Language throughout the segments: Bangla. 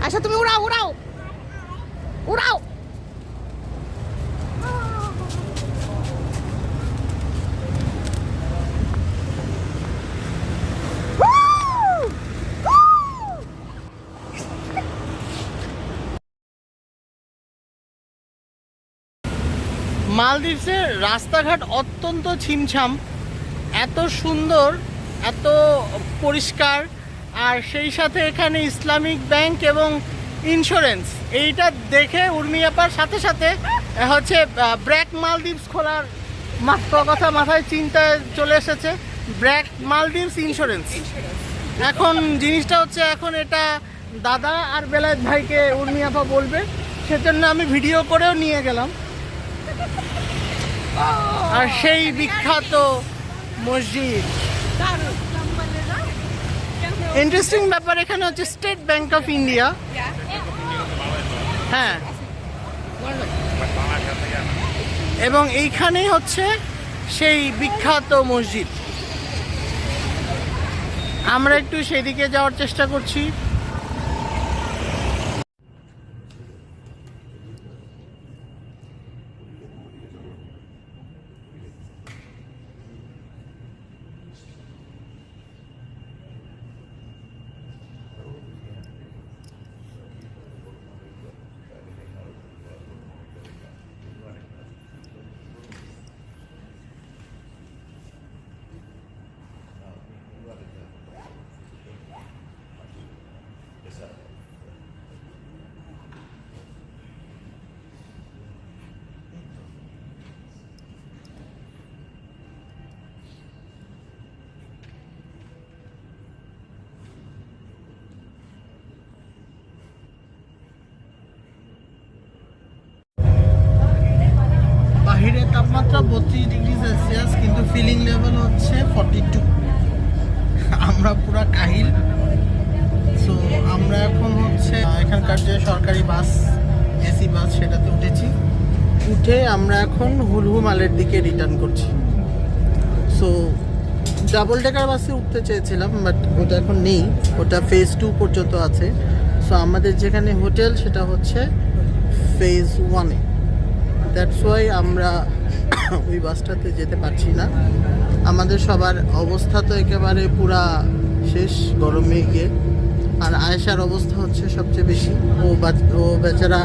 আচ্ছা তুমি উড়াও উড়াও উড়াও। মালদ্বীপের রাস্তাঘাট অত্যন্ত ছিমছাম, এত সুন্দর, এত পরিষ্কার, আর সেই সাথে এখানে ইসলামিক ব্যাংক এবং ইন্স্যুরেন্স, এইটা দেখে উর্মিয়াপার সাথে সাথে হচ্ছে ব্র্যাক মালদ্বীপস খোলার কথা মাথায় চিন্তায় চলে এসেছে। BRAC Maldives insurance. এখন জিনিসটা হচ্ছে, এখন এটা দাদা আর বেলায়েত ভাইকে উর্মিয়াপা বলবে, সেজন্য আমি ভিডিও করেও নিয়ে গেলাম। আর সেই বিখ্যাত মসজিদ। ইন্টারেস্টিং ব্যাপার এখানে হচ্ছে স্টেট ব্যাংক অফ ইন্ডিয়া। হ্যাঁ, এবং এইখানে হচ্ছে সেই বিখ্যাত মসজিদ। আমরা একটু সেদিকে যাওয়ার চেষ্টা করছি। বাহিরের তাপমাত্রা 32 ডিগ্রি সেলসিয়াস, কিন্তু ফিলিং লেভেল হচ্ছে 42। আমরা পুরা কাহিল। সো আমরা এখন হচ্ছে এখানকার যে সরকারি বাস, এসি বাস, সেটাতে উঠেছি। উঠে আমরা এখন হুলহু মালের দিকে রিটার্ন করছি। সো ডাবল ডেকার বাসে উঠতে চেয়েছিলাম, বাট ওটা এখন নেই, ওটা ফেজ 2 পর্যন্ত আছে। সো আমাদের যেখানে হোটেল সেটা হচ্ছে ফেজ 1-এ। দ্যাটস ওয়াই আমরা ওই বাসটাতে যেতে পারছি না। আমাদের সবার অবস্থা তো একেবারে পুরা শেষ গরমে গিয়ে, আর আয়েশার অবস্থা হচ্ছে সবচেয়ে বেশি। ও বেচারা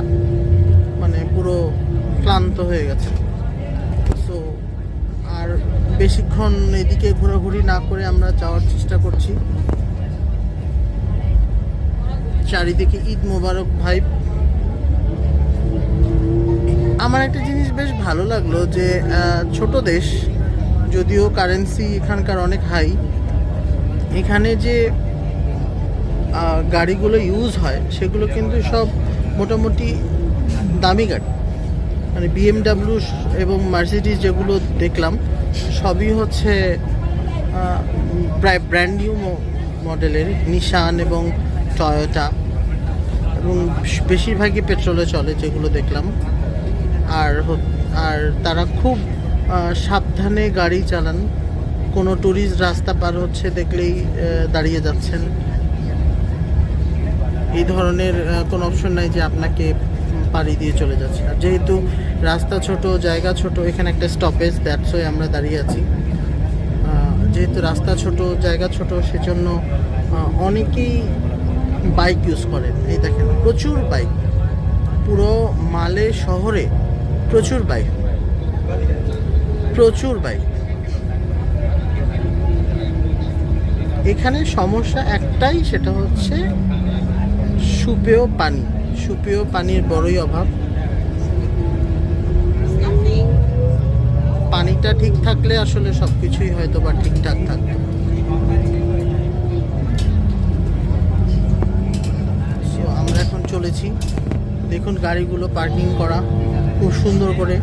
মানে পুরো ক্লান্ত হয়ে গেছে। সো আর বেশিক্ষণ এদিকে ঘোরাঘুরি না করে আমরা যাওয়ার চেষ্টা করছি। চারিদিকে ঈদ মোবারক ভাইব। আমার একটা জিনিস বেশ ভালো লাগলো যে ছোট দেশ, যদিও কারেন্সি এখানকার অনেক হাই, এখানে যে গাড়িগুলো ইউজ হয় সেগুলো কিন্তু সব মোটামুটি দামি গাড়ি। মানে BMW এবং মার্সিডিজ যেগুলো দেখলাম সবই হচ্ছে প্রায় ব্র্যান্ড নিউ মডেলের, নিশান এবং টয়োটা, এবং বেশিরভাগই পেট্রোলে চলে যেগুলো দেখলাম। আর তারা খুব সাবধানে গাড়ি চালান। কোনো ট্যুরিস্ট রাস্তা পার হচ্ছে দেখলেই দাঁড়িয়ে যাচ্ছেন। এই ধরনের কোনো অপশন নাই যে আপনাকে পাড়ি দিয়ে চলে যাচ্ছে। আর যেহেতু রাস্তা ছোট, জায়গা ছোট, এখানে একটা স্টপেজ, দ্যাটস ওয়াই আমরা দাঁড়িয়ে আছি। যেহেতু রাস্তা ছোট, জায়গা ছোট, সেজন্য অনেকেই বাইক ইউজ করেন। এই দেখেন প্রচুর বাইক, পুরো মালে শহরে প্রচুর বাইক। এখানে সমস্যা একটাই, সেটা হচ্ছে সুপেয় পানির বড়ই অভাব। পানিটা ঠিক থাকলে আসলে সবকিছুই হয়তো বা ঠিকঠাক থাকতো। সো আমরা এখন চলেছি। দেখুন গাড়িগুলো পার্কিং করা খুব সুন্দর করে,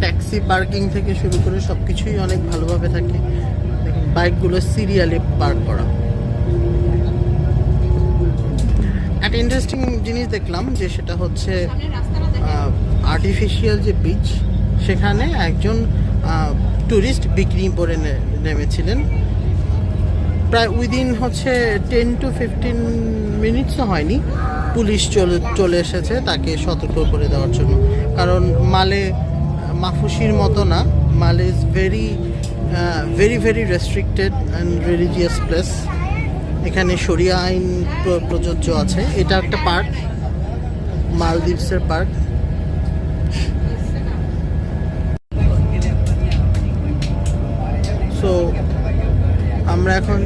ট্যাক্সি পার্কিং থেকে শুরু করে সব কিছুই অনেক ভালোভাবে থাকে। দেখুন বাইকগুলো সিরিয়ালে পার্ক করা। একটা ইন্টারেস্টিং জিনিস দেখলাম যে সেটা হচ্ছে আর্টিফিশিয়াল যে বিচ, সেখানে একজন ট্যুরিস্ট বিক্রি করে নেমেছিলেন। প্রায় উইদিন হচ্ছে 10 to 15 মিনিটসও হয়নি, পুলিশ চলে এসেছে তাকে সতর্ক করে দেওয়ার জন্য। কারণ মালে মাফুসির মতো না, মালে is very very very restricted and religious place. এখানে শরিয়া আইন প্রযোজ্য আছে। এটা একটা পার্ক, মালদ্বীপসের পার্ক। সো আমরা এখন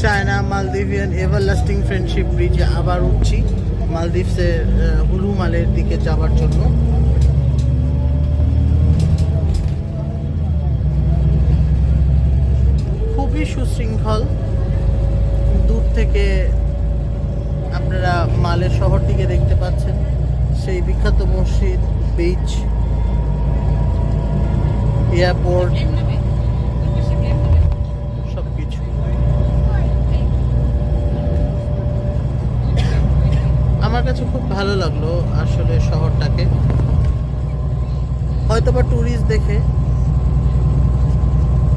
চায়না মালদ্বীপিয়ান এভারলাস্টিং ফ্রেন্ডশিপ ব্রিজে আবার উঠছি মালদ্বীপসের হুলু মালের দিকে যাওয়ার জন্য। খুবই সুশৃঙ্খল। দূর থেকে আপনারা মালের শহরটিকে দেখতে পাচ্ছেন, সেই বিখ্যাত মসজিদ, বিচ, এয়ারপোর্ট, সবকিছু। আমার কাছে খুব ভালো লাগলো আসলে শহরটাকে। হয়তোবা ট্যুরিস্ট দেখে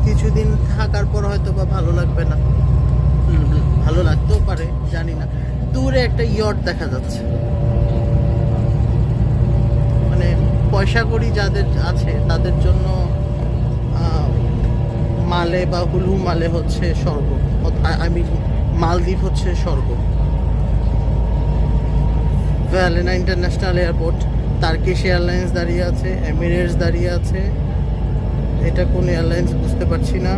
কিছুদিন থাকার পর হয়তোবা ভালো লাগবে না, ভালো লাগতেও পারে, জানি না। দূরে একটা ইয়ট দেখা যাচ্ছে, মানে পয়সা কড়ি যাদের আছে তাদের জন্য মালে বা হুলু মালে হচ্ছে স্বর্গ। মালদ্বীপ হচ্ছে স্বর্গ। ভ্যালেনা ইন্টারন্যাশনাল এয়ারপোর্ট, টার্কিশ এয়ারলাইন্স দাঁড়িয়ে আছে, এমিরেটস দাঁড়িয়ে আছে, এটা কোন এয়ারলাইন্স বুঝতে পারছি না,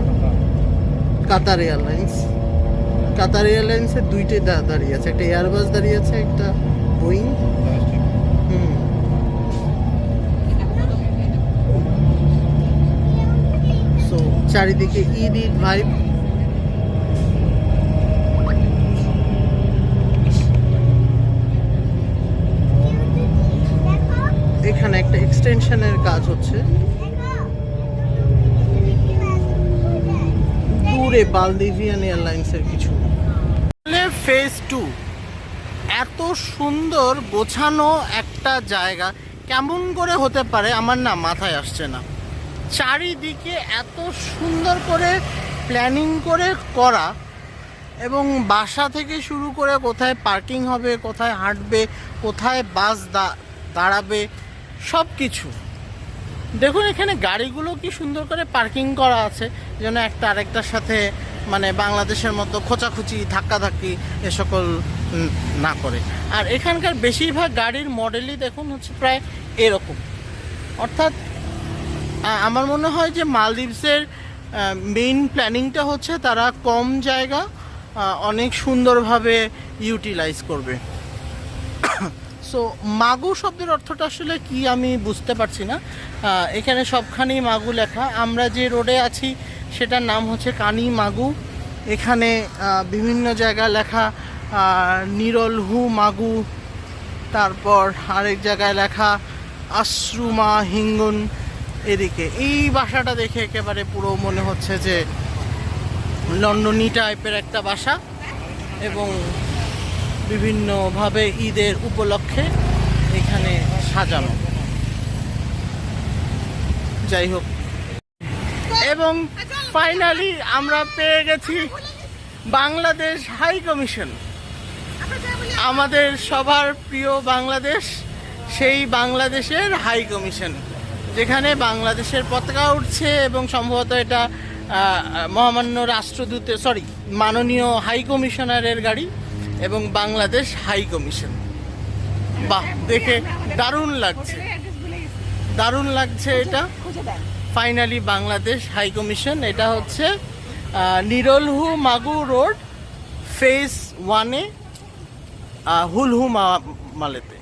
কাতার এয়ারলাইন্স। কাতার এয়ারলাইন্সের দুইটাই দাঁড়িয়ে আছে, একটা এয়ারবাস দাঁড়িয়ে আছে, একটা বোয়িং। সো চারিদিকে ঈদ ঈদ ভাইব। এখানে একটা এক্সটেনশনের কাজ হচ্ছে দূরে, মালদ্বীপিয়ান এয়ারলাইন্সের কিছু। ফেজ 2 এত সুন্দর গোছানো একটা জায়গা কেমন করে হতে পারে আমার না মাথায় আসছে না। চারিদিকে এত সুন্দর করে প্ল্যানিং করে করা, এবং বাসা থেকে শুরু করে কোথায় পার্কিং হবে, কোথায় হাঁটবে, কোথায় বাস দাঁড়াবে, সব কিছু। দেখুন এখানে গাড়িগুলো কি সুন্দর করে পার্কিং করা আছে, যেন একটা আরেকটার সাথে মানে বাংলাদেশের মতো খোঁচাখুচি ধাক্কাধাক্কি এ সকল না করে। আর এখানকার বেশিরভাগ গাড়ির মডেলই দেখুন হচ্ছে প্রায় এরকম। অর্থাৎ আমার মনে হয় যে মালদ্বীপসের মেইন প্ল্যানিংটা হচ্ছে তারা কম জায়গা অনেক সুন্দরভাবে ইউটিলাইজ করবে। সো মাগু শব্দের অর্থটা আসলে কি আমি বুঝতে পারছি না। এখানে সবখানেই মাগু লেখা। আমরা যে রোডে আছি সেটার নাম হচ্ছে কানি মাগু। এখানে বিভিন্ন জায়গায় লেখা নিরলহু মাগু, তারপর আরেক জায়গায় লেখা আশ্রুমা হিঙ্গুন। এদিকে এই বাসাটা দেখে একেবারে পুরো মনে হচ্ছে যে লন্ডনী টাইপের একটা বাসা, এবং বিভিন্নভাবে ঈদের উপলক্ষে এখানে সাজানো। যাই হোক, এবং ফাইনালি আমরা পেয়ে গেছি বাংলাদেশ হাই কমিশন, আমাদের সবার প্রিয় বাংলাদেশ। সেই বাংলাদেশের হাই কমিশন, যেখানে বাংলাদেশের পতাকা উঠছে, এবং সম্ভবত এটা মহামান্য রাষ্ট্রদূতের মাননীয় হাই কমিশনারের গাড়ি, এবং বাংলাদেশ হাই কমিশন। বাহ, দেখে দারুণ লাগছে, দারুণ লাগছে এটা। Finally Bangladesh high commission. এটা হচ্ছে নিরলহু মাগু রোড, ফেজ 1-এ, হুলহু মালেতে।